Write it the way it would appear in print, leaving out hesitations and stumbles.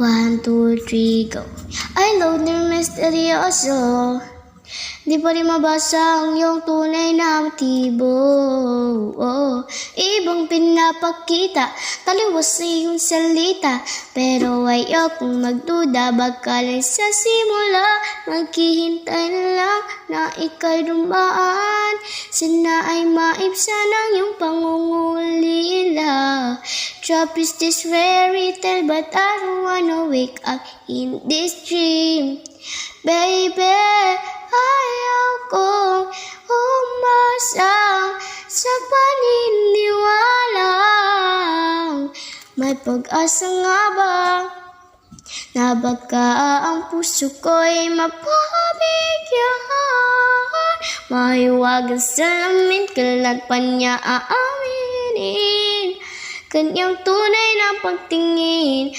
1, 2, 3, go. I love the misteryoso. Di pa rin mabasa ang iyong tunay na motibo. Ibang pinapakita, taliwas sa iyong salita. Pero ayokong magduda, baka lang sa simula. Maghihintay na lang na ika'y dumaan. Sana ay maibsan ang iyong pangungulila. Trap is this fairy tale, but I don't wanna wake up in this dream. Baby, ayaw kong umasa sa paniniwalang may pag-asa nga ba na baka ang puso ko'y mapabigyan. Mahiwagan sa lamin, kailan pa niya aaminin kanyang tunay na pagtingin.